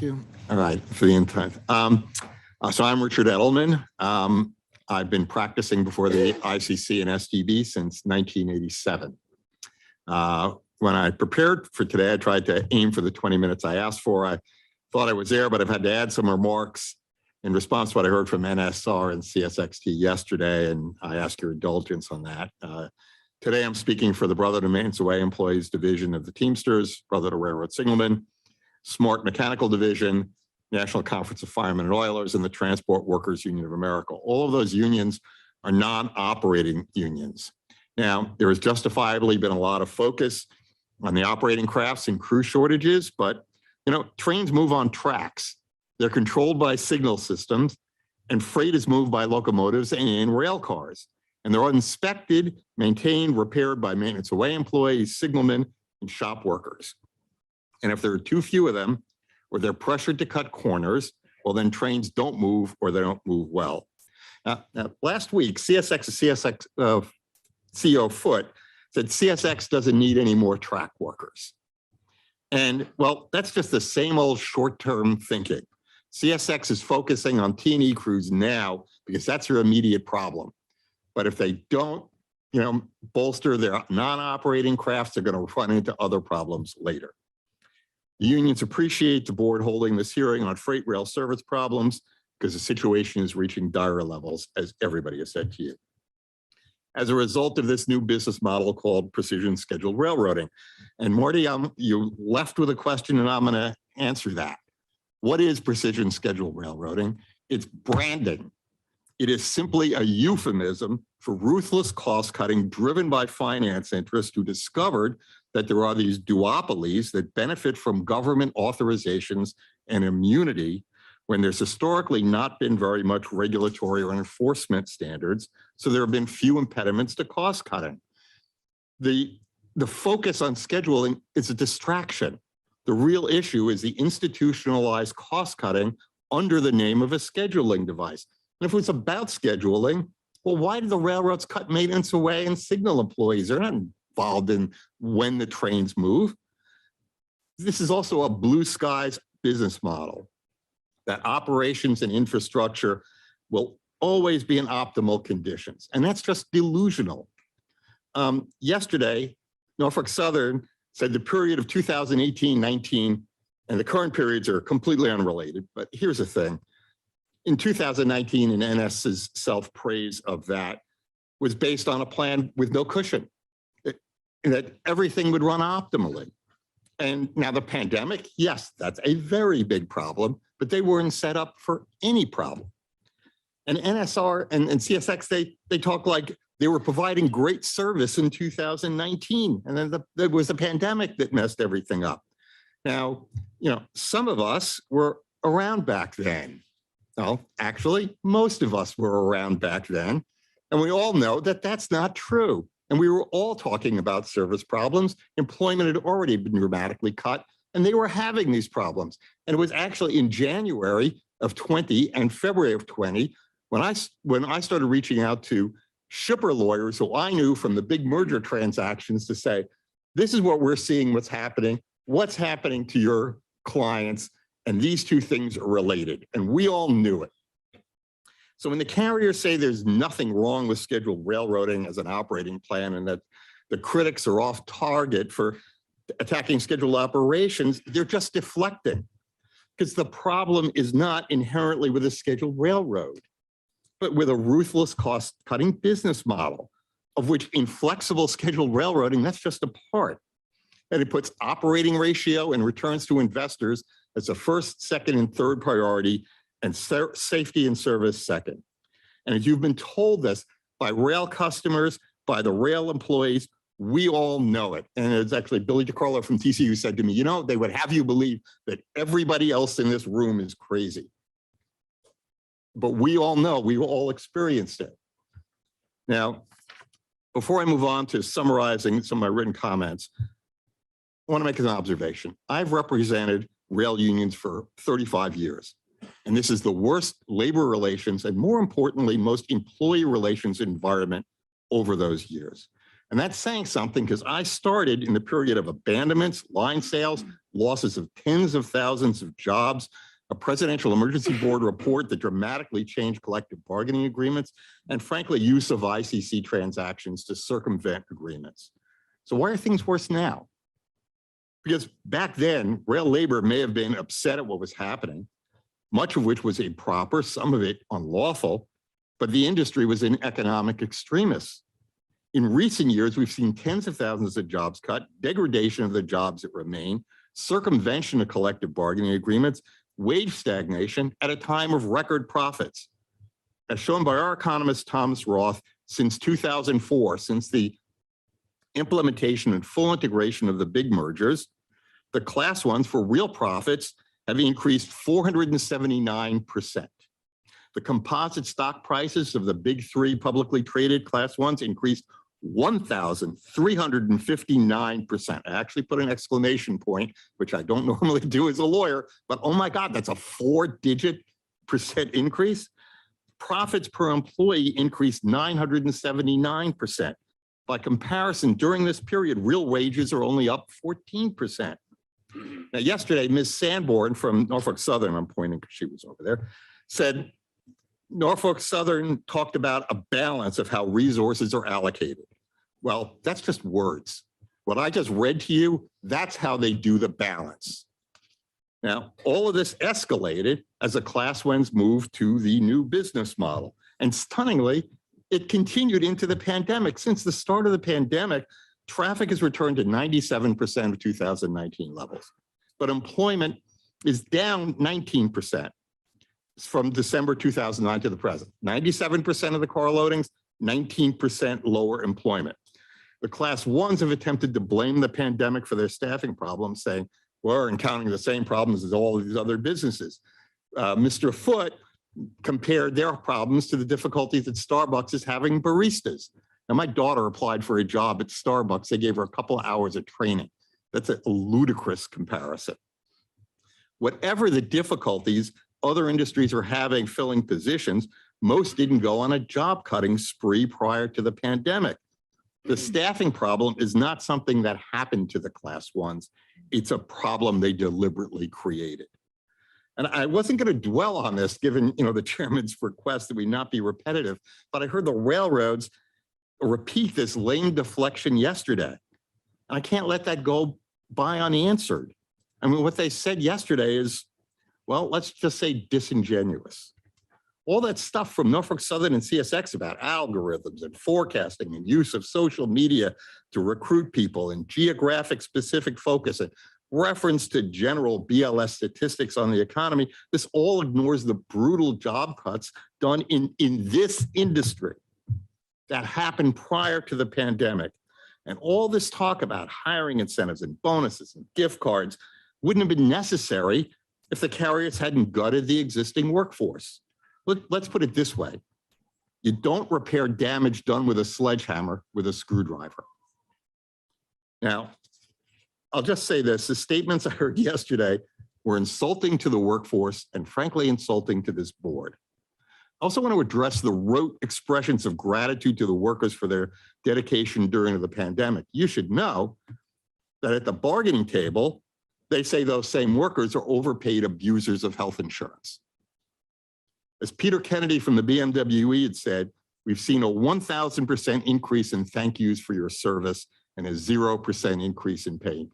Thank you. All right, for the intent. So I'm Richard Edelman. I've been practicing before the ICC and STB since 1987. When I prepared for today, I tried to aim for the 20 minutes I asked for. I thought I was there, but I've had to add some remarks in response to what I heard from NSR and CSXT yesterday, and I ask your indulgence on that. Today, I'm speaking for the Brother to Maintenance Away Employees Division of the Teamsters, Brother to Railroad Signalmen, Smart Mechanical Division, National Conference of Firemen and Oilers, and the Transport Workers Union of America. All of those unions are non-operating unions. Now, there has justifiably been a lot of focus on the operating crafts and crew shortages, but trains move on tracks. They're controlled by signal systems, and freight is moved by locomotives and rail cars. And they're inspected, maintained, repaired by maintenance away employees, signalmen, and shop workers. And if there are too few of them, or they're pressured to cut corners, well, then trains don't move or they don't move well. Now last week, CSX CEO Foote said CSX doesn't need any more track workers. And well, that's just the same old short-term thinking. CSX is focusing on T&E crews now because that's their immediate problem. But if they don't, bolster their non-operating crafts, they're going to run into other problems later. The unions appreciate the board holding this hearing on freight rail service problems because the situation is reaching dire levels, as everybody has said to you. As a result of this new business model called precision scheduled railroading. And Marty, you left with a question and I'm going to answer that. What is precision scheduled railroading? It's branding. It is simply a euphemism for ruthless cost cutting driven by finance interests who discovered that there are these duopolies that benefit from government authorizations and immunity when there's historically not been very much regulatory or enforcement standards. So there have been few impediments to cost cutting. The focus on scheduling is a distraction. The real issue is the institutionalized cost cutting under the name of a scheduling device. And if it was about scheduling, well, why did the railroads cut maintenance away and signal employees? They're not involved in when the trains move. This is also a blue skies business model that operations and infrastructure will always be in optimal conditions. And that's just delusional. Yesterday, Norfolk Southern said the period of 2018-19 and the current periods are completely unrelated. But here's the thing. In 2019, and NS's self-praise of that was based on a plan with no cushion, that everything would run optimally. And now the pandemic, yes, that's a very big problem, but they weren't set up for any problem. And NSR and CSX, they talk like they were providing great service in 2019, and then there was a pandemic that messed everything up. Now, some of us were around back then. Well, actually, most of us were around back then, and we all know that that's not true. And we were all talking about service problems. Employment had already been dramatically cut, and they were having these problems. And it was actually in January of 20 and February of 20 when I started reaching out to shipper lawyers who I knew from the big merger transactions to say, this is what we're seeing, what's happening to your clients, and these two things are related, and we all knew it. So when the carriers say there's nothing wrong with scheduled railroading as an operating plan and that the critics are off target for attacking scheduled operations, they're just deflecting, because the problem is not inherently with a scheduled railroad, but with a ruthless cost-cutting business model, of which inflexible scheduled railroading, that's just a part. And it puts operating ratio and returns to investors as a first, second, and third priority, and safety and service second. And as you've been told this by rail customers, by the rail employees, we all know it. And it's actually Billy DiCarlo from TCU said to me, they would have you believe that everybody else in this room is crazy. But we all know, we all experienced it. Now, before I move on to summarizing some of my written comments, I want to make an observation. I've represented rail unions for 35 years. And this is the worst labor relations and, more importantly, most employee relations environment over those years. And that's saying something, because I started in the period of abandonments, line sales, losses of tens of thousands of jobs, a presidential emergency board report that dramatically changed collective bargaining agreements, and frankly, use of ICC transactions to circumvent agreements. So why are things worse now? Because back then, rail labor may have been upset at what was happening, much of which was improper, some of it unlawful, but the industry was in economic extremis. In recent years, we've seen tens of thousands of jobs cut, degradation of the jobs that remain, circumvention of collective bargaining agreements, wage stagnation at a time of record profits. As shown by our economist, Thomas Roth, since 2004, since the implementation and full integration of the big mergers, the class ones for real profits have increased 479%. The composite stock prices of the big three publicly traded class ones increased 1,359%. I actually put an exclamation point, which I don't normally do as a lawyer, but oh my God, that's a 4-digit percent increase. Profits per employee increased 979%. By comparison, during this period, real wages are only up 14%. Now, yesterday, Ms. Sanborn from Norfolk Southern, I'm pointing because she was over there, said Norfolk Southern talked about a balance of how resources are allocated. Well, that's just words. What I just read to you, that's how they do the balance. Now, all of this escalated as the class ones moved to the new business model. And stunningly, it continued into the pandemic. Since the start of the pandemic, traffic has returned to 97% of 2019 levels, but employment is down 19% from December 2009 to the present. 97% of the car loadings, 19% lower employment. The class ones have attempted to blame the pandemic for their staffing problems, saying, we're encountering the same problems as all of these other businesses. Mr. Foote compared their problems to the difficulties that Starbucks is having baristas. Now, my daughter applied for a job at Starbucks. They gave her a couple of hours of training. That's a ludicrous comparison. Whatever the difficulties other industries are having filling positions, most didn't go on a job cutting spree prior to the pandemic. The staffing problem is not something that happened to the class ones. It's a problem they deliberately created. And I wasn't going to dwell on this given, the chairman's request that we not be repetitive, but I heard the railroads repeat this lame deflection yesterday. And I can't let that go by unanswered. I mean, what they said yesterday is, well, let's just say disingenuous. All that stuff from Norfolk Southern and CSX about algorithms and forecasting and use of social media to recruit people and geographic specific focus and reference to general BLS statistics on the economy, this all ignores the brutal job cuts done in this industry that happened prior to the pandemic. And all this talk about hiring incentives and bonuses and gift cards wouldn't have been necessary if the carriers hadn't gutted the existing workforce. Let's put it this way. You don't repair damage done with a sledgehammer with a screwdriver. Now, I'll just say this, the statements I heard yesterday were insulting to the workforce and frankly insulting to this board. I also want to address the rote expressions of gratitude to the workers for their dedication during the pandemic. You should know that at the bargaining table, they say those same workers are overpaid abusers of health insurance. As Peter Kennedy from the BMWE had said, we've seen a 1,000% increase in thank yous for your service and a 0% increase in pay.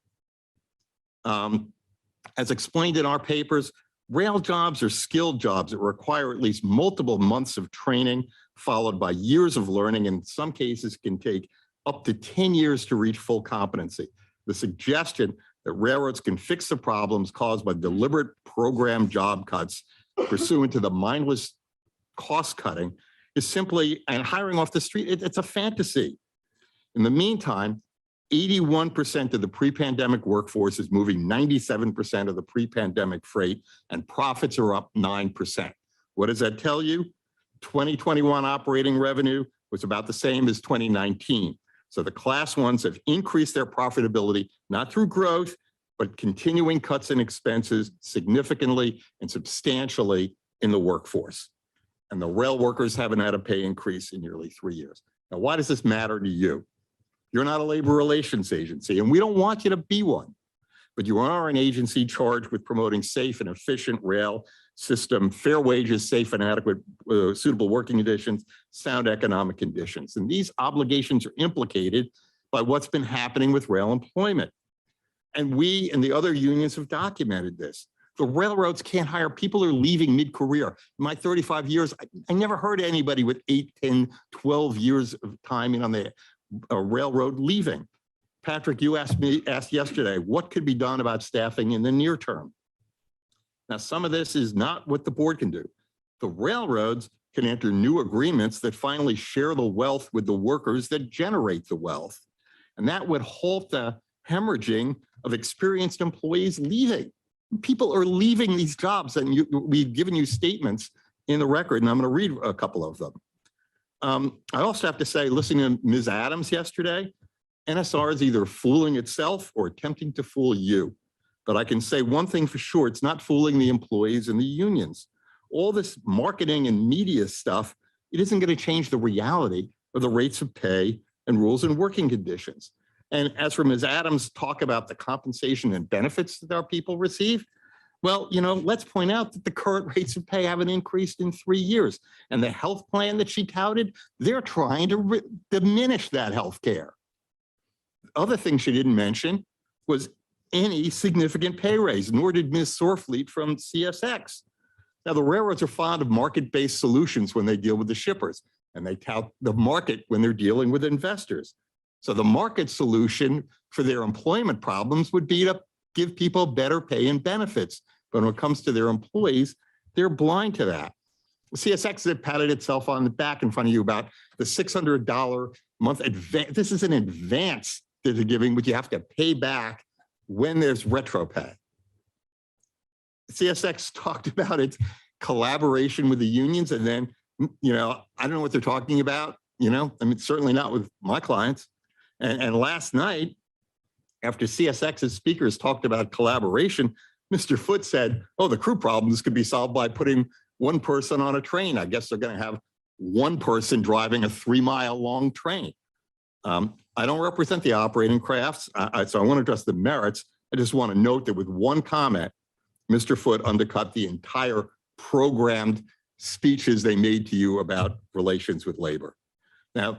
As explained in our papers, rail jobs are skilled jobs that require at least multiple months of training, followed by years of learning, and in some cases can take up to 10 years to reach full competency. The suggestion that railroads can fix the problems caused by deliberate program job cuts pursuant to the mindless cost cutting is simply, and hiring off the street, it's a fantasy. In the meantime, 81% of the pre-pandemic workforce is moving 97% of the pre-pandemic freight, and profits are up 9%. What does that tell you? 2021 operating revenue was about the same as 2019. So the class ones have increased their profitability, not through growth, but continuing cuts in expenses significantly and substantially in the workforce. And the rail workers haven't had a pay increase in nearly 3 years. Now, why does this matter to you? You're not a labor relations agency, and we don't want you to be one. but you are an agency charged with promoting safe and efficient rail system, fair wages, safe and adequate, suitable working conditions, sound economic conditions. And these obligations are implicated by what's been happening with rail employment. And we and the other unions have documented this. The railroads can't hire. People are leaving mid-career. In my 35 years, I never heard anybody with 8, 10, 12 years of time in on the railroad leaving. Patrick, you asked yesterday, what could be done about staffing in the near term? Now, some of this is not what the board can do. The railroads can enter new agreements that finally share the wealth with the workers that generate the wealth. And that would halt the hemorrhaging of experienced employees leaving. People are leaving these jobs, and we've given you statements in the record, and I'm going to read a couple of them. I also have to say, listening to Ms. Adams yesterday, NSR is either fooling itself or attempting to fool you. But I can say one thing for sure, it's not fooling the employees and the unions. All this marketing and media stuff, it isn't going to change the reality of the rates of pay and rules and working conditions. And as for Ms. Adams' talk about the compensation and benefits that our people receive, well, let's point out that the current rates of pay haven't increased in 3 years. And the health plan that she touted, they're trying to diminish that health care. Other thing she didn't mention was any significant pay raise, nor did Ms. Sorfleet from CSX. Now, the railroads are fond of market-based solutions when they deal with the shippers, and they tout the market when they're dealing with investors. So the market solution for their employment problems would be to give people better pay and benefits. But when it comes to their employees, they're blind to that. CSX has patted itself on the back in front of you about the $600 month advance. This is an advance that they're giving, which you have to pay back when there's retro pay. CSX talked about its collaboration with the unions, and then, I don't know what they're talking about, certainly not with my clients. And last night, after CSX's speakers talked about collaboration, Mr. Foote said, oh, the crew problems could be solved by putting one person on a train. I guess they're going to have one person driving a 3-mile long train. I don't represent the operating crafts, so I want to address the merits. I just want to note that with one comment, Mr. Foote undercut the entire programmed speeches they made to you about relations with labor. Now,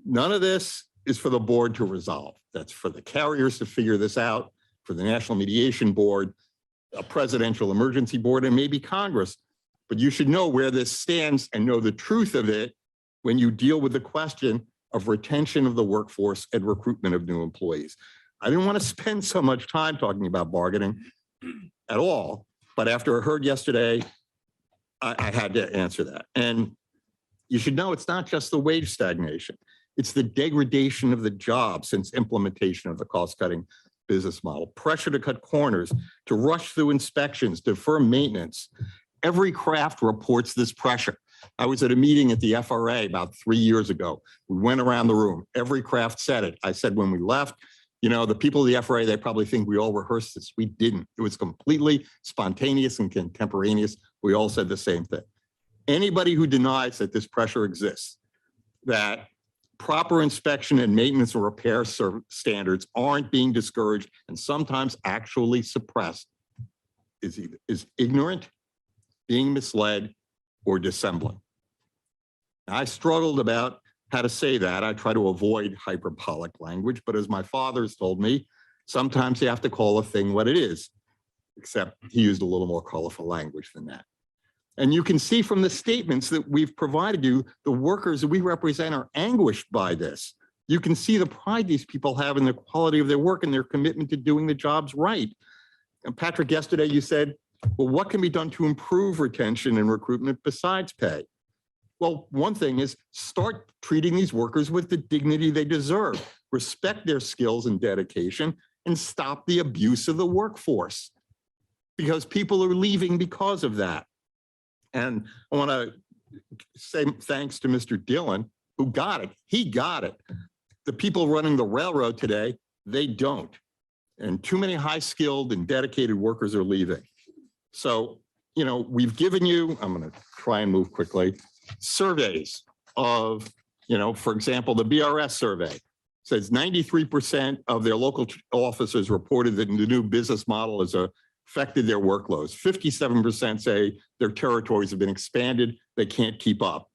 none of this is for the board to resolve. That's for the carriers to figure this out, for the National Mediation Board, a presidential emergency board, and maybe Congress. But you should know where this stands and know the truth of it when you deal with the question of retention of the workforce and recruitment of new employees. I didn't want to spend so much time talking about bargaining at all, but after I heard yesterday, I had to answer that. And you should know it's not just the wage stagnation. It's the degradation of the job since implementation of the cost-cutting business model, pressure to cut corners, to rush through inspections, defer maintenance. Every craft reports this pressure. I was at a meeting at the FRA about 3 years ago. We went around the room. Every craft said it. I said when we left, the people of the FRA, they probably think we all rehearsed this. We didn't. It was completely spontaneous and contemporaneous. We all said the same thing. Anybody who denies that this pressure exists, that proper inspection and maintenance and repair standards aren't being discouraged and sometimes actually suppressed is ignorant, being misled, or dissembling. I struggled about how to say that. I try to avoid hyperbolic language, but as my father's told me, sometimes you have to call a thing what it is, except he used a little more colorful language than that. And you can see from the statements that we've provided you, the workers that we represent are anguished by this. You can see the pride these people have in the quality of their work and their commitment to doing the jobs right. And Patrick, yesterday you said, well, what can be done to improve retention and recruitment besides pay? Well, one thing is start treating these workers with the dignity they deserve, respect their skills and dedication, and stop the abuse of the workforce, because people are leaving because of that. And I want to say thanks to Mr. Dillon, who got it. He got it. The people running the railroad today, they don't. And too many high-skilled and dedicated workers are leaving. So, we've given you, I'm going to try and move quickly, surveys of, for example, the BRS survey. says 93% of their local officers reported that the new business model has affected their workloads. 57% say their territories have been expanded, they can't keep up.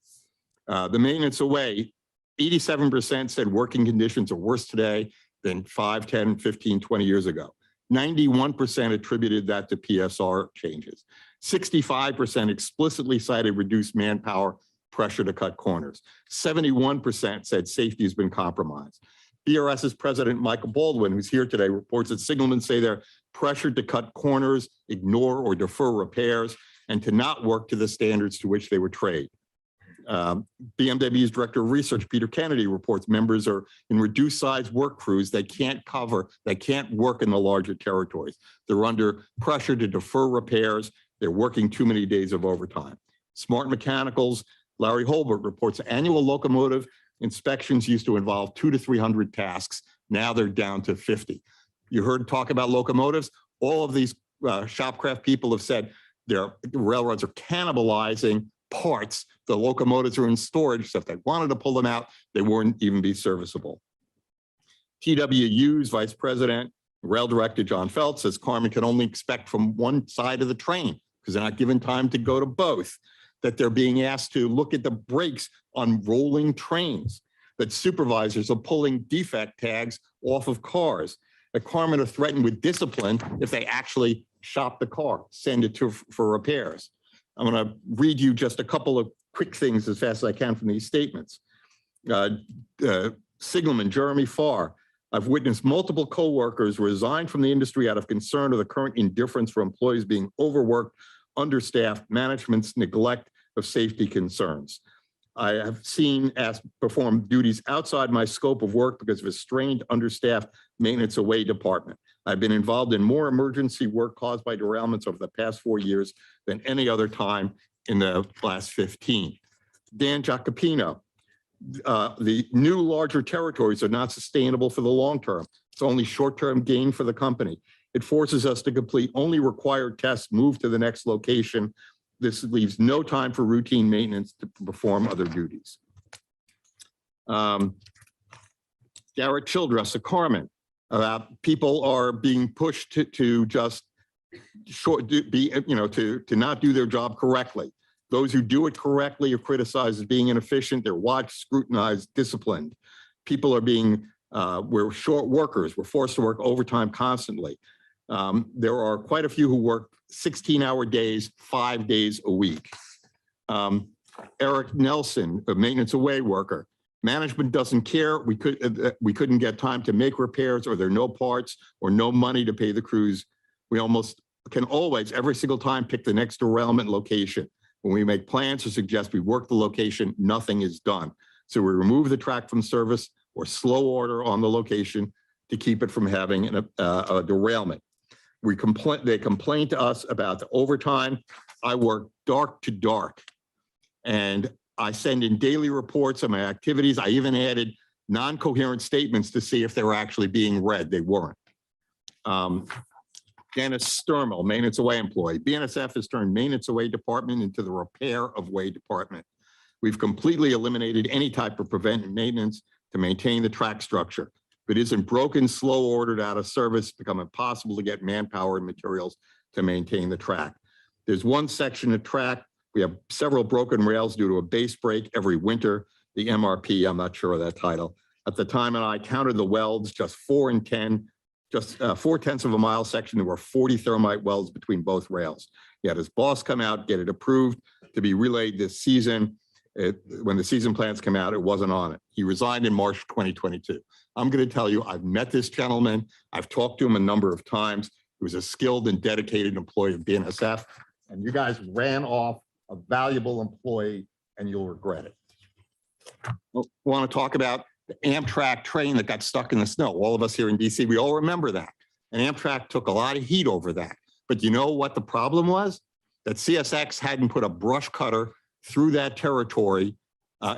The maintenance away, 87% said working conditions are worse today than 5, 10, 15, 20 years ago. 91% attributed that to PSR changes. 65% explicitly cited reduced manpower, pressure to cut corners. 71% said safety has been compromised. BRS's president, Michael Baldwin, who's here today, reports that signalmen say they're pressured to cut corners, ignore or defer repairs, and to not work to the standards to which they were trained. BMW's director of research, Peter Kennedy, reports members are in reduced size work crews that can't work in the larger territories. They're under pressure to defer repairs. They're working too many days of overtime. Smart Mechanicals, Larry Holbert reports annual locomotive inspections used to involve 200 to 300 tasks. Now they're down to 50. You heard talk about locomotives. All of these shopcraft people have said their railroads are cannibalizing parts. The locomotives are in storage, so if they wanted to pull them out, they wouldn't even be serviceable. TWU's vice president, rail director John Felt says Carmen can only expect from one side of the train because they're not given time to go to both, that they're being asked to look at the brakes on rolling trains, that supervisors are pulling defect tags off of cars, that Carmen are threatened with discipline if they actually shop the car, send it for repairs. I'm going to read you just a couple of quick things as fast as I can from these statements. Signalman Jeremy Farr, I've witnessed multiple coworkers resign from the industry out of concern of the current indifference for employees being overworked, understaffed, management's neglect of safety concerns. I have seen us perform duties outside my scope of work because of a strained, understaffed maintenance away department. I've been involved in more emergency work caused by derailments over the past 4 years than any other time in the last 15. Dan Jacopino, the new larger territories are not sustainable for the long term. It's only short-term gain for the company. It forces us to complete only required tests, move to the next location. This leaves no time for routine maintenance to perform other duties. Garrett Childress of Carmen, people are being pushed to just to not do their job correctly. Those who do it correctly are criticized as being inefficient. They're watched, scrutinized, disciplined. People are being, we're short workers. We're forced to work overtime constantly. There are quite a few who work 16-hour days, 5 days a week. Eric Nelson, a maintenance away worker. Management doesn't care. We couldn't get time to make repairs, or there are no parts or no money to pay the crews. We almost can always, every single time, pick the next derailment location. When we make plans or suggest we work the location, nothing is done. So we remove the track from service or slow order on the location to keep it from having a derailment. They complain to us about the overtime. I work dark to dark, and I send in daily reports of my activities. I even added non-coherent statements to see if they were actually being read. They weren't. Dennis Sturmel, maintenance away employee. BNSF has turned maintenance away department into the repair of way department. We've completely eliminated any type of preventive maintenance to maintain the track structure. If it isn't broken, slow ordered, out of service, it's become impossible to get manpower and materials to maintain the track. There's one section of track. We have several broken rails due to a base break every winter. The MRP, I'm not sure of that title. At the time and I counted the welds, just 4 and 10, just 4/10 of a mile section. There were 40 thermite welds between both rails. He had his boss come out, get it approved to be relayed this season. When the season plans come out, it wasn't on it. He resigned in March 2022. I'm going to tell you, I've met this gentleman. I've talked to him a number of times. He was a skilled and dedicated employee of BNSF, and you guys ran off a valuable employee, and you'll regret it. We want to talk about the Amtrak train that got stuck in the snow. All of us here in DC, we all remember that. And Amtrak took a lot of heat over that. But you know what the problem was? That CSX hadn't put a brush cutter through that territory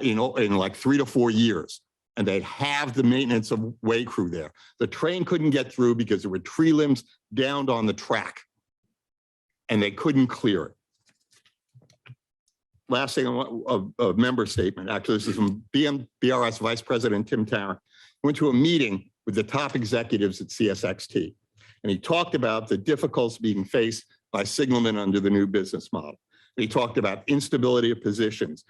in like 3 to 4 years. And they'd have the maintenance of way crew there. The train couldn't get through because there were tree limbs downed on the track, and they couldn't clear it. Last thing, a member statement. Actually, this is from BRS Vice President Tim Tarrant. went to a meeting with the top executives at CSXT, and he talked about the difficulties being faced by signalmen under the new business model. He talked about instability of positions,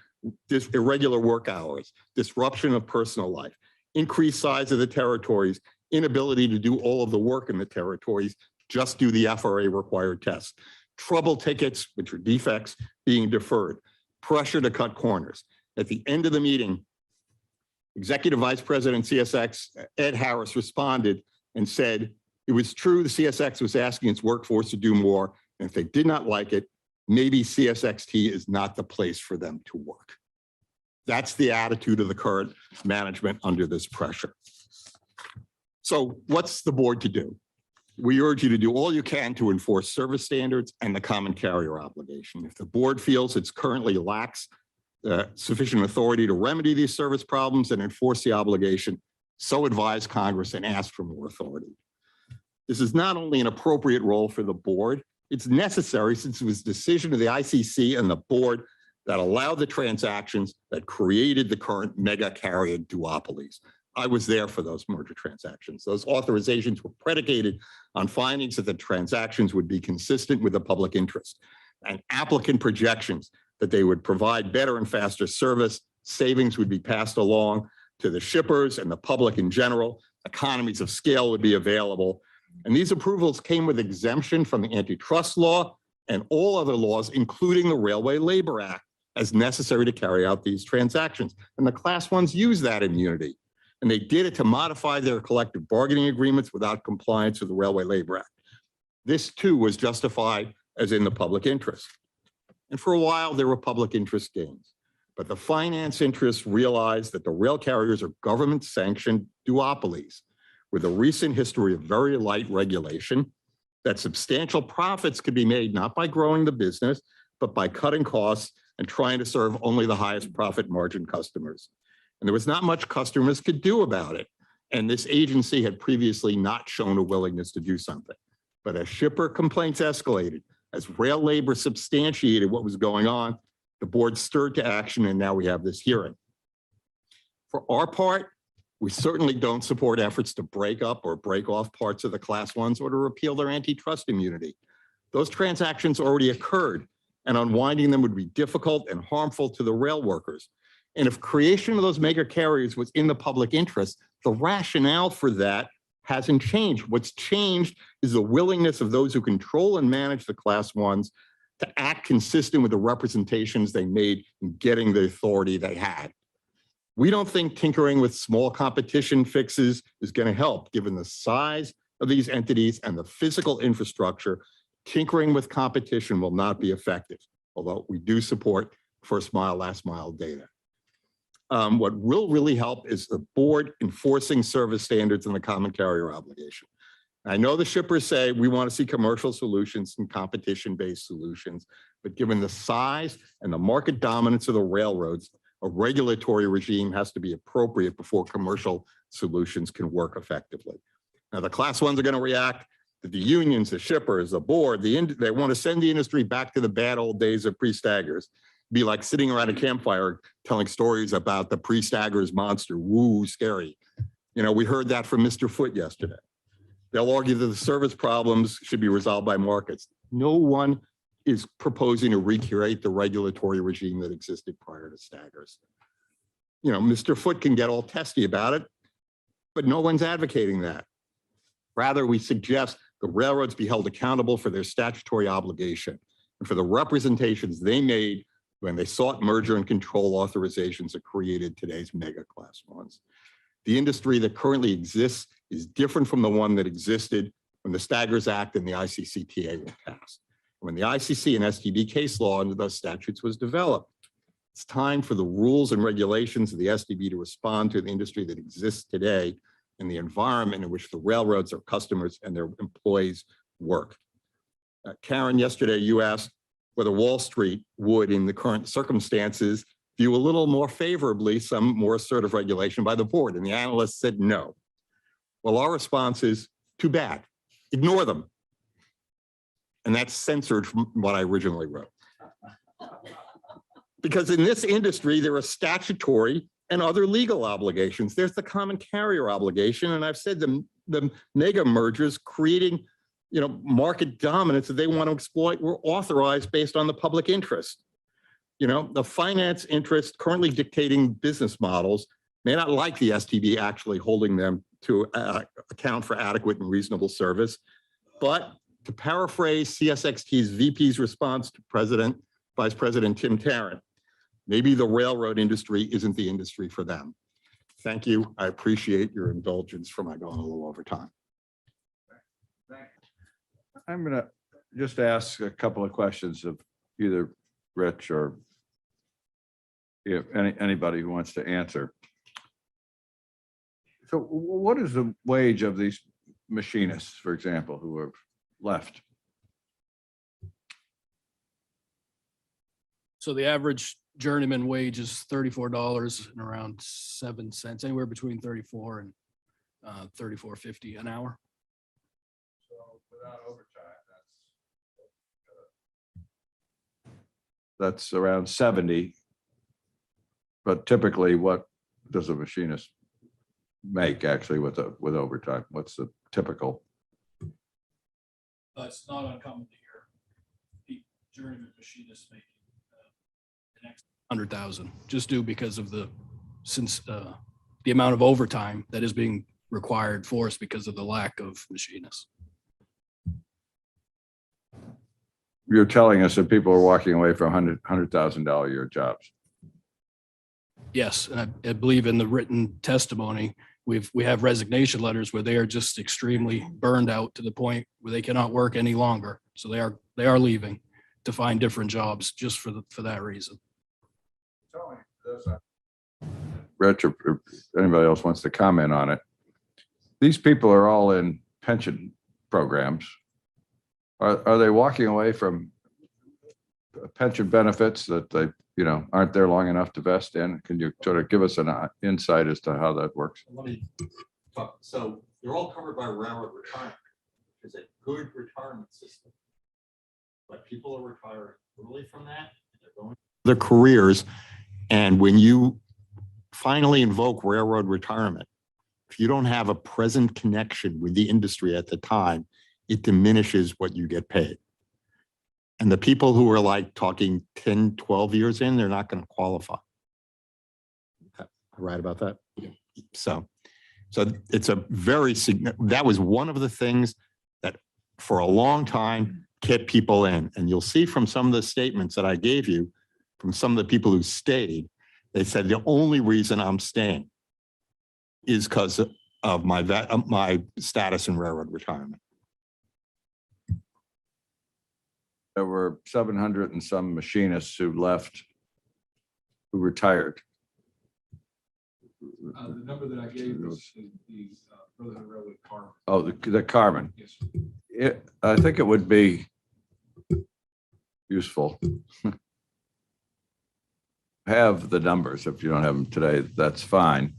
irregular work hours, disruption of personal life, increased size of the territories, inability to do all of the work in the territories, just do the FRA required tests, trouble tickets, which are defects, being deferred, pressure to cut corners. At the end of the meeting, Executive Vice President CSX, Ed Harris, responded and said, it was true the CSX was asking its workforce to do more, and if they did not like it, maybe CSXT is not the place for them to work. That's the attitude of the current management under this pressure. So what's the board to do? We urge you to do all you can to enforce service standards and the common carrier obligation. If the board feels it currently lacks sufficient authority to remedy these service problems and enforce the obligation, so advise Congress and ask for more authority. This is not only an appropriate role for the board, it's necessary since it was the decision of the ICC and the board that allowed the transactions that created the current mega carrier duopolies. I was there for those merger transactions. Those authorizations were predicated on findings that the transactions would be consistent with the public interest and applicant projections that they would provide better and faster service, savings would be passed along to the shippers and the public in general, economies of scale would be available. And these approvals came with exemption from the antitrust law and all other laws, including the Railway Labor Act, as necessary to carry out these transactions. And the Class 1s use that immunity. And they did it to modify their collective bargaining agreements without compliance with the Railway Labor Act. This too was justified as in the public interest. And for a while, there were public interest gains. But the finance interests realized that the rail carriers are government-sanctioned duopolies with a recent history of very light regulation, that substantial profits could be made not by growing the business, but by cutting costs and trying to serve only the highest profit margin customers. And there was not much customers could do about it. And this agency had previously not shown a willingness to do something. But as shipper complaints escalated, as rail labor substantiated what was going on, the board stirred to action, and now we have this hearing. For our part, we certainly don't support efforts to break up or break off parts of the Class 1s or to repeal their antitrust immunity. Those transactions already occurred, and unwinding them would be difficult and harmful to the rail workers. And if creation of those mega carriers was in the public interest, the rationale for that hasn't changed. What's changed is the willingness of those who control and manage the Class 1s to act consistent with the representations they made in getting the authority they had. We don't think tinkering with small competition fixes is going to help, given the size of these entities and the physical infrastructure. Tinkering with competition will not be effective, although we do support first mile, last mile data. What will really help is the board enforcing service standards and the common carrier obligation. I know the shippers say we want to see commercial solutions and competition-based solutions, but given the size and the market dominance of the railroads, a regulatory regime has to be appropriate before commercial solutions can work effectively. Now, the Class 1s are going to react that the unions, the shippers, the board, they want to send the industry back to the bad old days of pre-staggers. Be like sitting around a campfire telling stories about the pre-staggers monster. Woo, scary. You know, we heard that from Mr. Foote yesterday. They'll argue that the service problems should be resolved by markets. No one is proposing to recreate the regulatory regime that existed prior to staggers. You know, Mr. Foote can get all testy about it, but no one's advocating that. Rather, we suggest the railroads be held accountable for their statutory obligation and for the representations they made when they sought merger and control authorizations that created today's mega Class 1s. The industry that currently exists is different from the one that existed when the Staggers Act and the ICCTA were passed. When the ICC and STB case law under those statutes was developed, it's time for the rules and regulations of the STB to respond to the industry that exists today and the environment in which the railroads, their customers, and their employees work. Karen, yesterday you asked whether Wall Street would, in the current circumstances, view a little more favorably some more assertive regulation by the board, and the analysts said no. Well, our response is too bad, ignore them. And that's censored from what I originally wrote. Because in this industry, there are statutory and other legal obligations. There's the common carrier obligation. And I've said the mega mergers creating, market dominance that they want to exploit were authorized based on the public interest. The finance interest currently dictating business models may not like the STB actually holding them to account for adequate and reasonable service. But to paraphrase CSXT's VP's response to Vice President Tim Tarrant, maybe the railroad industry isn't the industry for them. Thank you. I appreciate your indulgence for my going a little over time. I'm going to just ask a couple of questions of either Rich or anybody who wants to answer. So what is the wage of these machinists, for example, who have left? So the average journeyman wage is $34 and around 7 cents, anywhere between 34 and $34.50 an hour. So without overtime, that's around 70. But typically, what does a machinist make actually with overtime? What's the typical? It's not uncommon to hear the journeyman machinists making the next 100,000, just due because of the amount of overtime that is being required for us because of the lack of machinists. You're telling us that people are walking away from $100,000 a year jobs. Yes, and I believe in the written testimony, we have resignation letters where they are just extremely burned out to the point where they cannot work any longer. So they are leaving to find different jobs just for that reason. Rich, or anybody else wants to comment on it. These people are all in pension programs. Are they walking away from pension benefits that they aren't there long enough to vest in? Can you sort of give us an insight as to how that works? Let me talk. So they're all covered by railroad retirement, which is a good retirement system. But people are retiring early from that. They're going their careers. And when you finally invoke railroad retirement, if you don't have a present connection with the industry at the time, it diminishes what you get paid. And the people who are like talking 10, 12 years in, they're not going to qualify. Right about that? So it's a very significant, that was one of the things that for a long time kept people in. And you'll see from some of the statements that I gave you, from some of the people who stayed, they said the only reason I'm staying is because of my status in railroad retirement. There were 700 and some machinists who left, who retired. The number that I gave was the Brotherhood Railway Carbon. Oh, the carbon. Yes. I think it would be useful. Have the numbers. If you don't have them today, that's fine.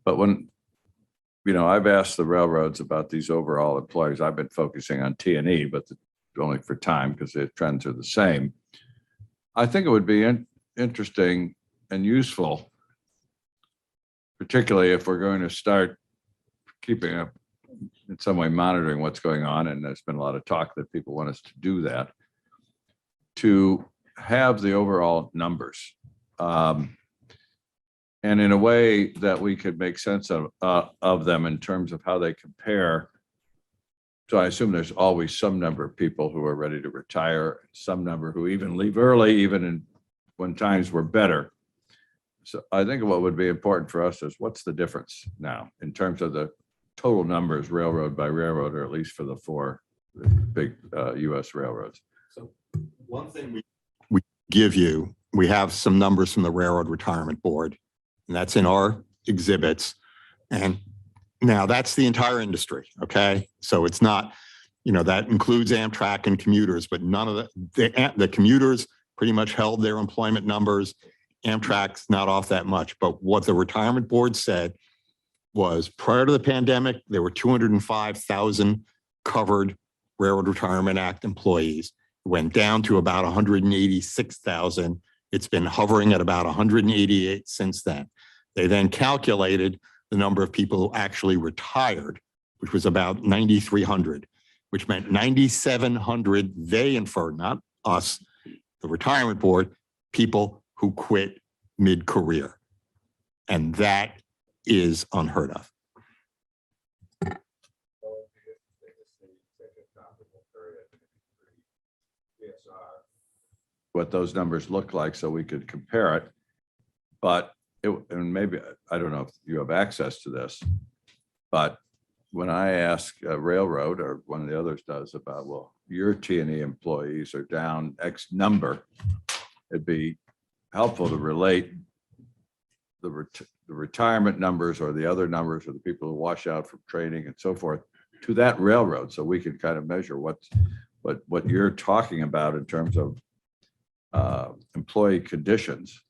But when, I've asked the railroads about these overall employees. I've been focusing on T&E, but only for time because the trends are the same. I think it would be interesting and useful, particularly if we're going to start keeping up, in some way monitoring what's going on, and there's been a lot of talk that people want us to do that, to have the overall numbers. And in a way that we could make sense of them in terms of how they compare. So I assume there's always some number of people who are ready to retire, some number who even leave early, even when times were better. So I think what would be important for us is what's the difference now in terms of the total numbers, railroad by railroad, or at least for the four big U.S. railroads. So one thing we give you, we have some numbers from the Railroad Retirement Board, and that's in our exhibits. And now that's the entire industry, okay? So it's not, that includes Amtrak and commuters, but none of the commuters pretty much held their employment numbers. Amtrak's not off that much, but what the retirement board said was prior to the pandemic, there were 205,000 covered Railroad Retirement Act employees. It went down to about 186,000. It's been hovering at about 188 since then. They then calculated the number of people who actually retired, which was about 9,300, which meant 9,700 they inferred, not us, the retirement board, people who quit mid-career. And that is unheard of. What those numbers look like so we could compare it. But and maybe, I don't know if you have access to this, but when I ask a railroad or one of the others does about, well, your T&E employees are down X number, it'd be helpful to relate the retirement numbers or the other numbers of the people who wash out from training and so forth to that railroad, so we can kind of measure what you're talking about in terms of employee conditions,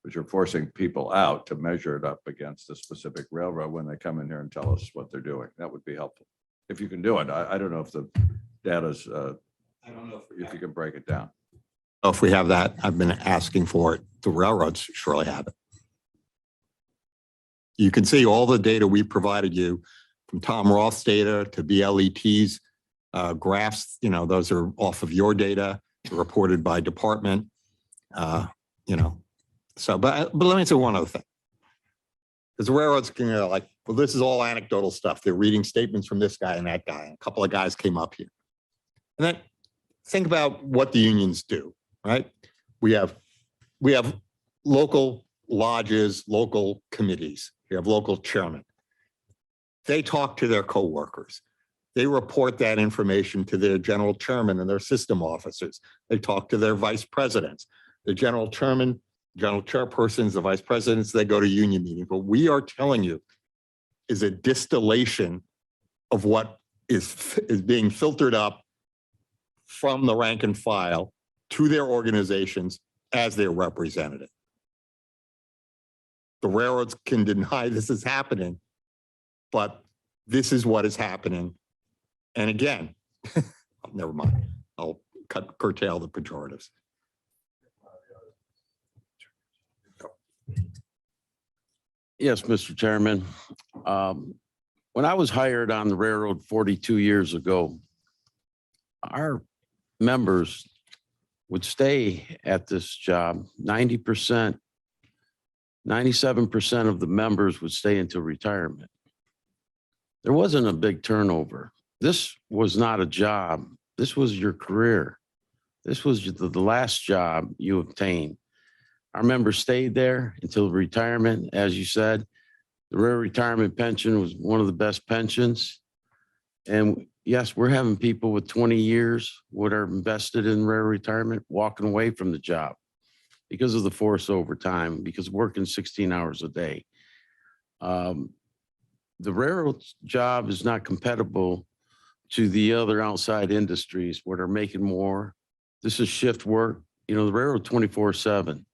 which are forcing people out, to measure it up against a specific railroad when they come in here and tell us what they're doing. That would be helpful. If you can do it. I don't know if the data's, I don't know if you can break it down. If we have that, I've been asking for it. The railroads surely have it. You can see all the data we provided you, from Tom Roth's data to BLET's graphs. You know, those are off of your data, reported by department. You know, so but let me say one other thing. Because the railroads can, like, well, this is all anecdotal stuff. They're reading statements from this guy and that guy. And a couple of guys came up here. And then think about what the unions do, right? We have local lodges, local committees. We have local chairmen. They talk to their coworkers. They report that information to their general chairman and their system officers. They talk to their vice presidents. The general chairman, general chairpersons, the vice presidents, they go to union meetings. What we are telling you is a distillation of what is being filtered up from the rank and file to their organizations as their representative. The railroads can deny this is happening, but this is what is happening. And again, never mind, I'll curtail the pejoratives. Yes, Mr. Chairman. When I was hired on the railroad 42 years ago, our members would stay at this job. 90%, 97% of the members would stay until retirement. There wasn't a big turnover. This was not a job. This was your career. This was the last job you obtained. Our members stayed there until retirement. As you said, the rail retirement pension was one of the best pensions. And yes, we're having people with 20 years what are invested in rail retirement walking away from the job because of the forced overtime, because working 16 hours a day. The railroad job is not compatible to the other outside industries where they're making more. This is shift work. You know, the railroad 24/7.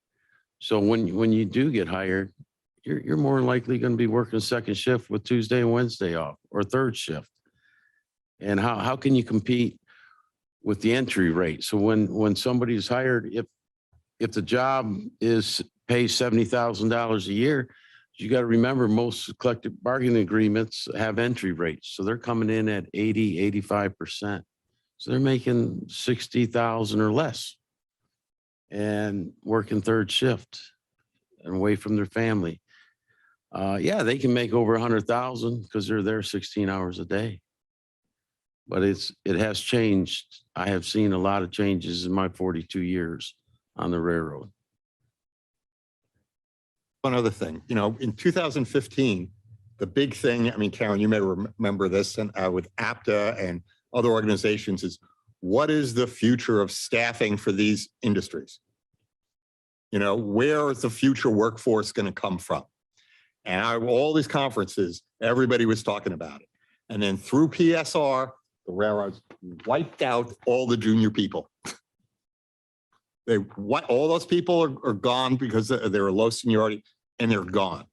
So when you do get hired, you're more likely going to be working second shift with Tuesday and Wednesday off, or third shift. And how can you compete with the entry rate? So when somebody is hired, if the job pays $70,000 a year, you got to remember most collective bargaining agreements have entry rates. So they're coming in at 80, 85%. So they're making 60,000 or less and working third shift and away from their family. Yeah, they can make over 100,000 because they're there 16 hours a day. But it has changed. I have seen a lot of changes in my 42 years on the railroad. One other thing, you know, in 2015, the big thing, I mean, Karen, you may remember this, and with APTA and other organizations, is what is the future of staffing for these industries? You know, where is the future workforce going to come from? And all these conferences, everybody was talking about it. And then through PSR, the railroads wiped out all the junior people. All those people are gone because they were low seniority, and they're gone.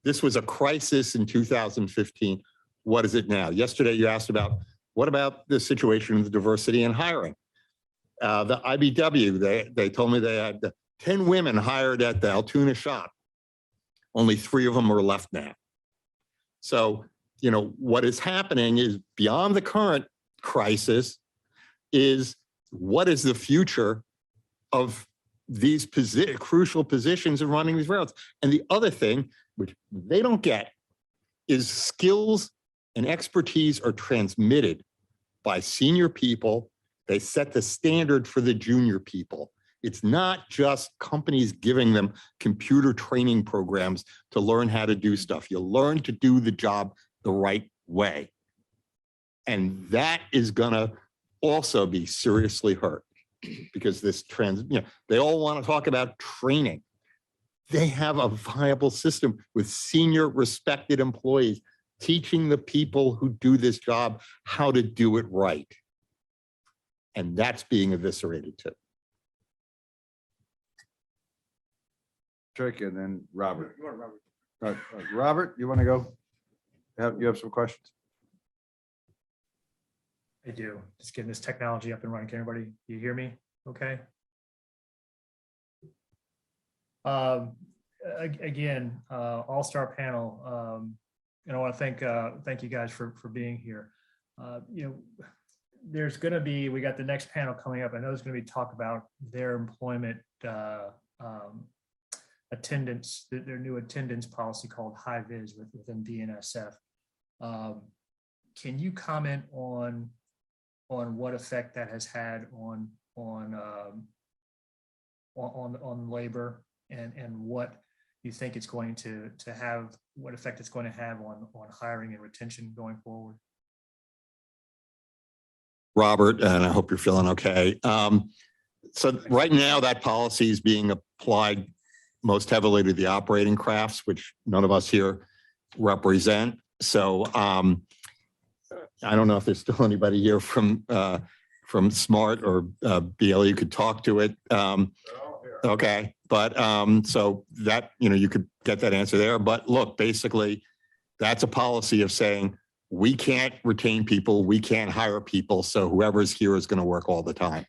This was a crisis in 2015. What is it now? Yesterday you asked about, what about the situation of the diversity in hiring? The IBW, they told me they had 10 women hired at the Altoona shop. Only 3 of them are left now. So, you know, what is happening is beyond the current crisis is what is the future of these crucial positions in running these railroads. And the other thing, which they don't get, is skills and expertise are transmitted by senior people. They set the standard for the junior people. It's not just companies giving them computer training programs to learn how to do stuff. You learn to do the job the right way. And that is gonna also be seriously hurt because this they all want to talk about training. They have a viable system with senior respected employees teaching the people who do this job how to do it right. And that's being eviscerated too. Trick, and then Robert. Robert, you want to go? You have some questions? I do. Just getting this technology up and running. Can everybody, you hear me? Okay. Again, all-star panel. And I want to thank you guys for being here. You know, there's going to be, we got the next panel coming up. I know there's going to be talk about their employment attendance, their new attendance policy called high vis within BNSF. Can you comment on what effect that has had on labor and what you think it's going to have, what effect it's going to have on hiring and retention going forward? Robert, and I hope you're feeling okay. So right now that policy is being applied most heavily to the operating crafts, which none of us here represent. So I don't know if there's still anybody here from SMART or BL you could talk to it. Okay, but so that, you know, you could get that answer there. But look, basically, that's a policy of saying we can't retain people, we can't hire people, so whoever's here is going to work all the time.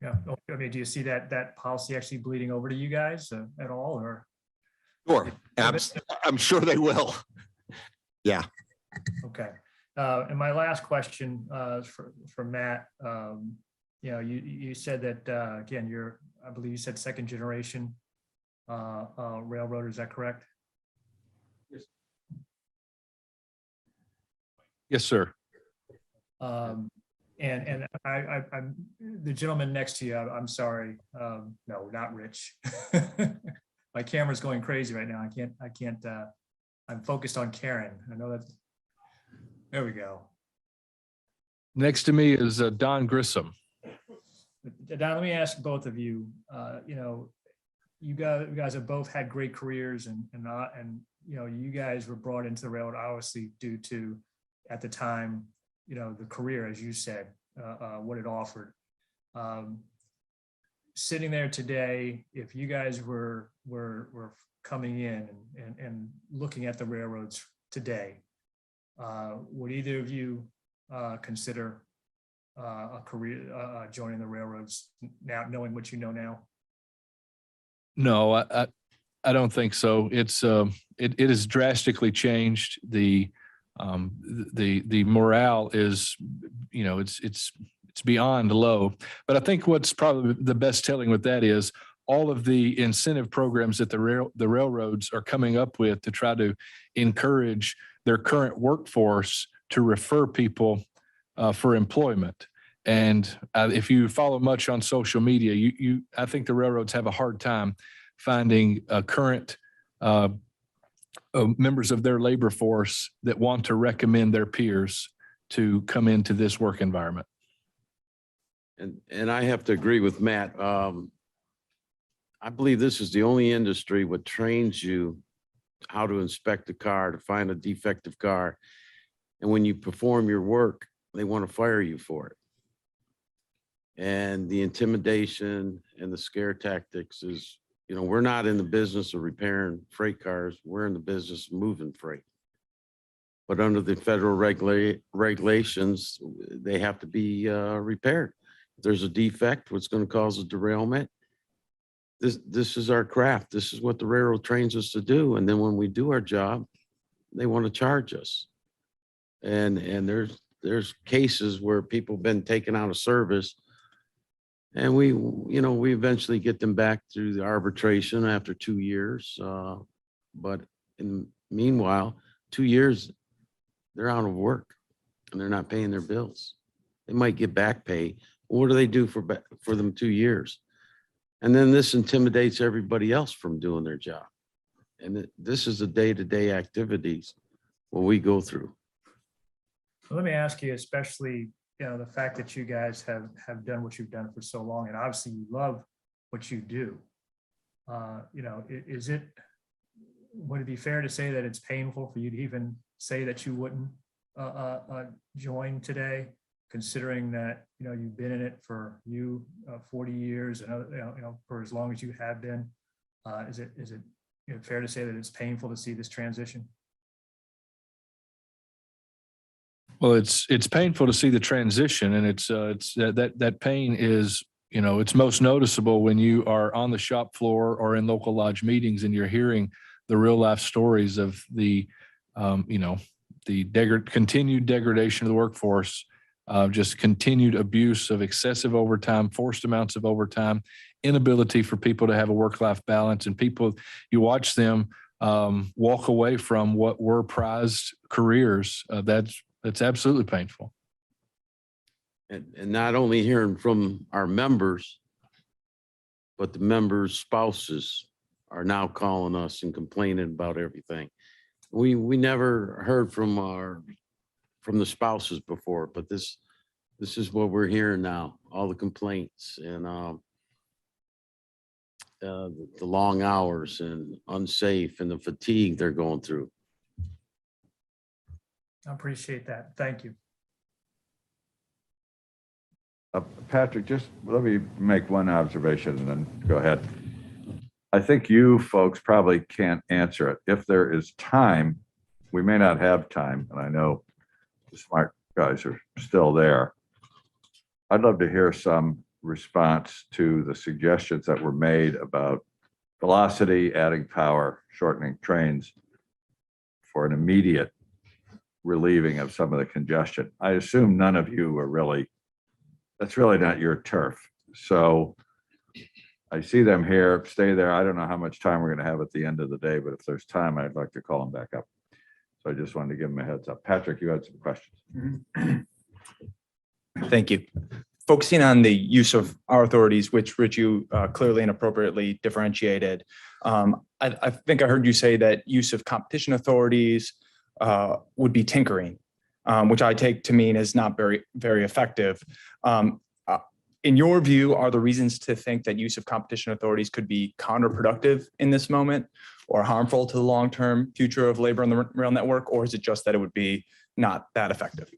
Yeah, I mean, do you see that policy actually bleeding over to you guys at all, or? Sure, I'm sure they will. Yeah. Okay. And my last question for Matt. You know, you said that again, I believe you said second generation railroader. Is that correct? Yes, sir. And I'm the gentleman next to you. I'm sorry. No, not Rich. My camera's going crazy right now. I can't. I'm focused on Karen. I know that. There we go. Next to me is Don Grissom. Don, let me ask both of you. You know, you guys have both had great careers, and you know, you guys were brought into the railroad obviously due to, at the time, you know, the career, as you said, what it offered. Sitting there today, if you guys were coming in and looking at the railroads today, would either of you consider a career joining the railroads now, knowing what you know now? No, I don't think so. It's it has drastically changed. The morale is, you know, it's beyond low. But I think what's probably the best telling with that is all of the incentive programs that the railroads are coming up with to try to encourage their current workforce to refer people for employment. And if you follow much on social media, I think the railroads have a hard time finding current members of their labor force that want to recommend their peers to come into this work environment. And I have to agree with Matt. I believe this is the only industry what trains you how to inspect a car, to find a defective car. And when you perform your work, they want to fire you for it. And the intimidation and the scare tactics is, you know, we're not in the business of repairing freight cars. We're in the business of moving freight. But under the federal regulations, they have to be repaired. If there's a defect, what's going to cause a derailment, this is our craft. This is what the railroad trains us to do. And then when we do our job, they want to charge us. And there's cases where people have been taken out of service. And we eventually get them back through the arbitration after 2 years. But meanwhile, 2 years, they're out of work and they're not paying their bills. They might get back pay. What do they do for them 2 years? And then this intimidates everybody else from doing their job. And this is the day-to-day activities what we go through. Let me ask you, especially, the fact that you guys have done what you've done for so long, and obviously you love what you do. Would it be fair to say that it's painful for you to even say that you wouldn't join today, considering that, you've been in it for 40 years and, for as long as you have been? Is it fair to say that it's painful to see this transition? Well, it's painful to see the transition, and it's that pain is, it's most noticeable when you are on the shop floor or in local lodge meetings and you're hearing the real life stories of the continued degradation of the workforce, just continued abuse of excessive overtime, forced amounts of overtime, inability for people to have a work-life balance, and people, you watch them walk away from what were prized careers. That's absolutely painful. And not only hearing from our members, but the members' spouses are now calling us and complaining about everything. We never heard from the spouses before, but this is what we're hearing now, all the complaints and the long hours and unsafe and the fatigue they're going through. I appreciate that. Thank you. Patrick, just let me make one observation and then go ahead. I think you folks probably can't answer it. If there is time, we may not have time, and I know the smart guys are still there. I'd love to hear some response to the suggestions that were made about velocity, adding power, shortening trains for an immediate relieving of some of the congestion. I assume none of you are really, that's really not your turf. So I see them here, stay there. I don't know how much time we're going to have at the end of the day, but if there's time, I'd like to call them back up. So I just wanted to give them a heads up. Patrick, you had some questions. Thank you. Focusing on the use of our authorities, which Rich, you clearly and appropriately differentiated. I think I heard you say that use of competition authorities would be tinkering, which I take to mean is not very, very effective. In your view, are the reasons to think that use of competition authorities could be counterproductive in this moment or harmful to the long-term future of labor on the rail network? Or is it just that it would be not that effective?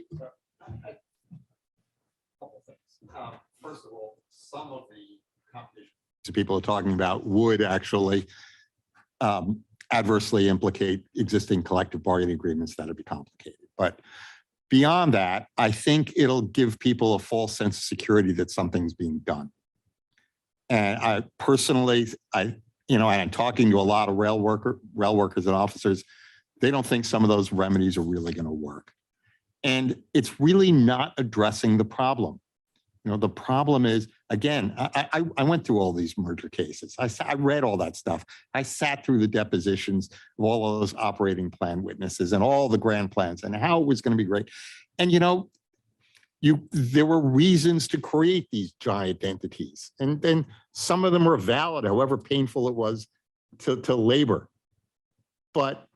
First of all, some of the competition people are talking about would actually adversely implicate existing collective bargaining agreements that would be complicated. But beyond that, I think it'll give people a false sense of security that something's being done. And I personally, and I'm talking to a lot of rail workers and officers, they don't think some of those remedies are really going to work. And it's really not addressing the problem. The problem is, again, I went through all these merger cases. I read all that stuff. I sat through the depositions of all of those operating plan witnesses and all the grand plans and how it was going to be great. And, there were reasons to create these giant entities. And then some of them were valid, however painful it was to labor. But,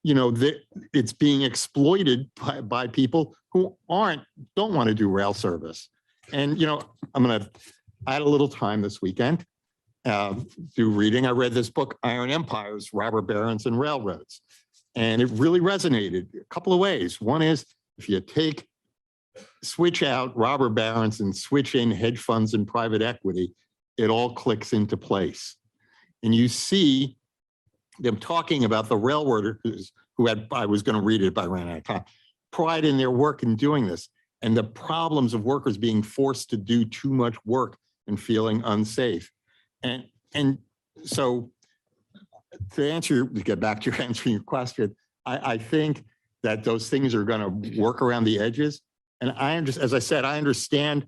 it's being exploited by people who don't want to do rail service. And, I had a little time this weekend through reading. I read this book, Iron Empires, Robber Barons and Railroads. And it really resonated a couple of ways. One is if you switch out robber barons and switch in hedge funds and private equity, it all clicks into place. And you see them talking about the railroaders I was going to read it, but I ran out of time, pride in their work in doing this. And the problems of workers being forced to do too much work and feeling unsafe. And and so to get back to answering your question, I think that those things are going to work around the edges. And as I said, I understand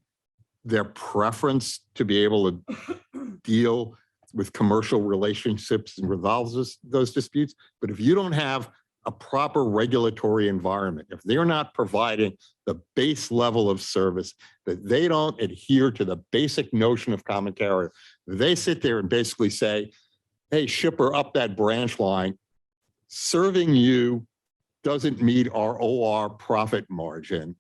their preference to be able to deal with commercial relationships and resolve those disputes. But if you don't have a proper regulatory environment, if they're not providing the base level of service, that they don't adhere to the basic notion of common carrier, they sit there and basically say, hey, shipper, up that branch line, serving you doesn't meet our OR profit margin,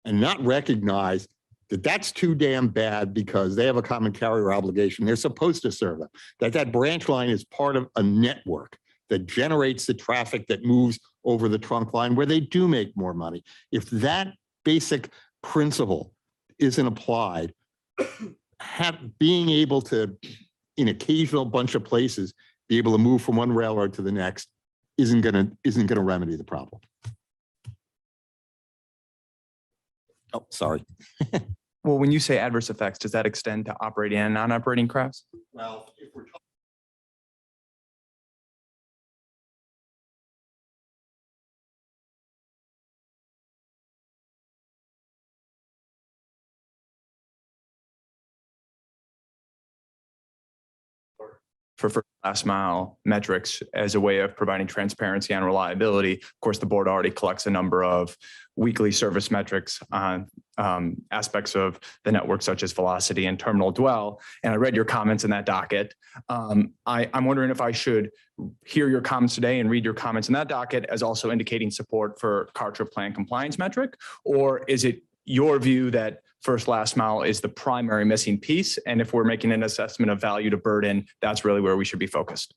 and not recognize that that's too damn bad because they have a common carrier obligation. They're supposed to serve them. That branch line is part of a network that generates the traffic that moves over the trunk line where they do make more money. If that basic principle isn't applied, being able to, in occasional bunch of places, be able to move from one railroad to the next isn't gonna remedy the problem. Oh, sorry. Well, when you say adverse effects, does that extend to operating and non-operating crafts? Well, if we're talking for last mile metrics as a way of providing transparency and reliability. Of course, the board already collects a number of weekly service metrics on aspects of the network, such as velocity and terminal dwell. And I read your comments in that docket. I'm wondering if I should hear your comments today and read your comments in that docket as also indicating support for car trip plan compliance metric, or is it your view that first last mile is the primary missing piece? And if we're making an assessment of value to burden, that's really where we should be focused.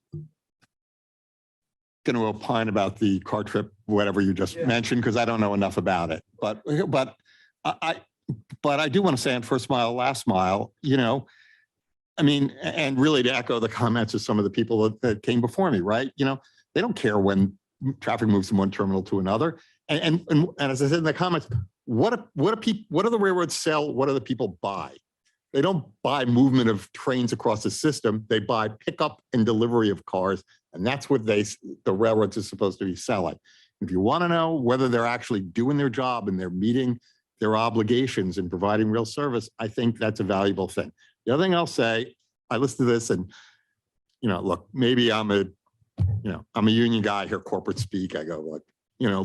going to opine about the car trip, whatever you just mentioned, because I don't know enough about it. But I do want to say on first mile, last mile, I mean, and really to echo the comments of some of the people that came before me, right? They don't care when traffic moves from one terminal to another. And as I said in the comments, what do the railroads sell? What do the people buy? They don't buy movement of trains across the system. They buy pickup and delivery of cars. And that's what the railroads are supposed to be selling. If you want to know whether they're actually doing their job and they're meeting their obligations and providing real service, I think that's a valuable thing. The other thing I'll say, I listen to this and, look, maybe I'm a union guy here, corporate speak. I go, look,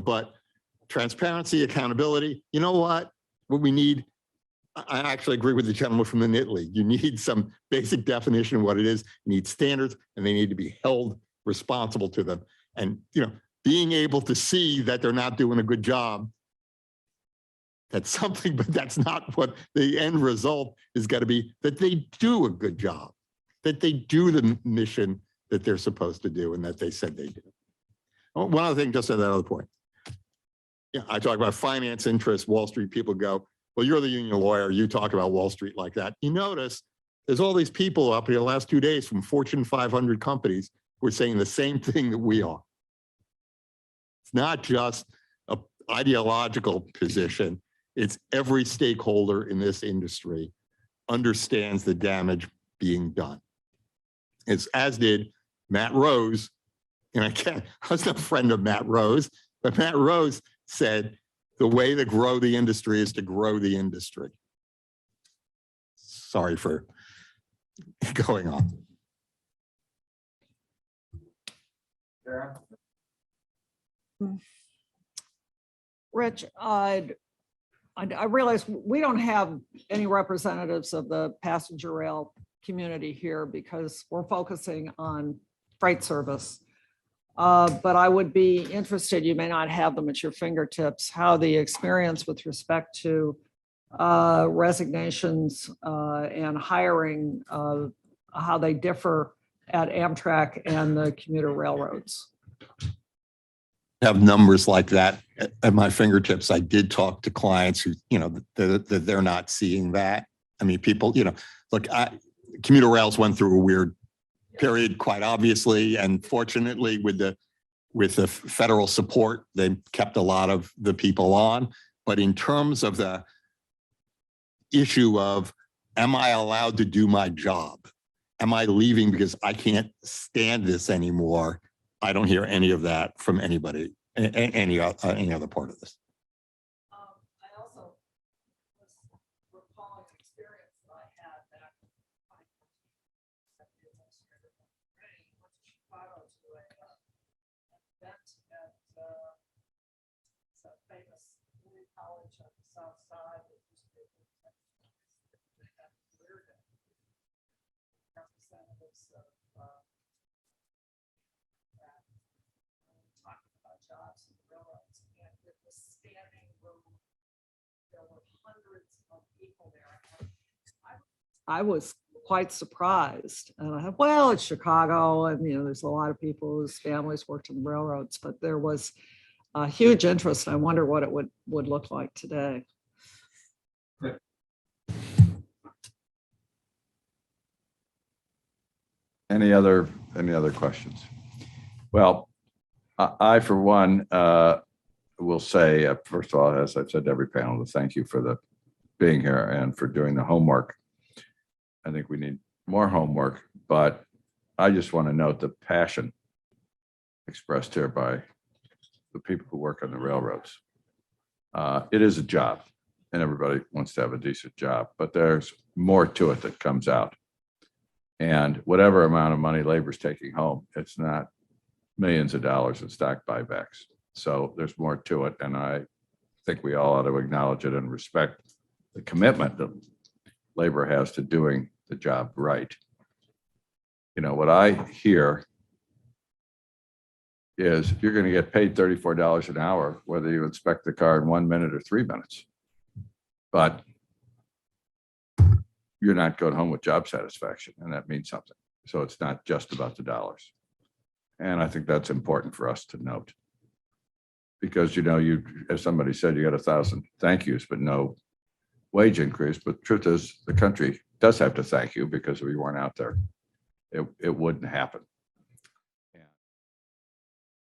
but transparency, accountability, you know what we need? I actually agree with the gentleman from the Knit League. You need some basic definition of what it is. You need standards, and they need to be held responsible to them. And, being able to see that they're not doing a good job, that's something, but that's not what the end result is going to be, that they do a good job, that they do the mission that they're supposed to do and that they said they do. One other thing, just on that other point. I talk about finance interests, Wall Street people go, well, you're the union lawyer. You talk about Wall Street like that. You notice there's all these people up here the last 2 days from Fortune 500 companies who are saying the same thing that we are. It's not just an ideological position. It's every stakeholder in this industry understands the damage being done. It's as did Matt Rose. And I was no friend of Matt Rose, but Matt Rose said, the way to grow the industry is to grow the industry. Sorry for going on. Rich, I realize we don't have any representatives of the passenger rail community here because we're focusing on freight service. But I would be interested, you may not have them at your fingertips, how the experience with respect to resignations and hiring, how they differ at Amtrak and the commuter railroads. Have numbers like that at my fingertips. I did talk to clients who, that they're not seeing that. I mean, people, look, commuter rails went through a weird period, quite obviously, and fortunately with the federal support, they kept a lot of the people on. But in terms of the issue of, am I allowed to do my job? am I leaving because I can't stand this anymore? I don't hear any of that from anybody, any other part of this. I also was recalling an experience that I had back in went to Chicago to an event at it's a famous community college on the south side. It used to be they had career day. Representatives of talking about jobs in the railroads, and it was standing room. There were hundreds of people there. I was quite surprised. And I thought, well, it's Chicago, and there's a lot of people whose families worked in the railroads, but there was a huge interest. I wonder what it would look like today. Any other questions? Well, I for one, will say, first of all, as I've said to every panel, to thank you for being here and for doing the homework. I think we need more homework, but I just want to note the passion expressed here by the people who work on the railroads. It is a job, and everybody wants to have a decent job, but there's more to it that comes out. And whatever amount of money labor's taking home, it's not millions of dollars in stock buybacks. So there's more to it. And I think we all ought to acknowledge it and respect the commitment that labor has to doing the job right. What I hear is you're going to get paid $34 an hour, whether you inspect the car in 1 minute or 3 minutes. But you're not going home with job satisfaction, and that means something. So it's not just about the dollars. And I think that's important for us to note. Because, you, as somebody said, you got 1,000 thank yous, but no wage increase. But the truth is, the country does have to thank you, because if you weren't out there, it wouldn't happen.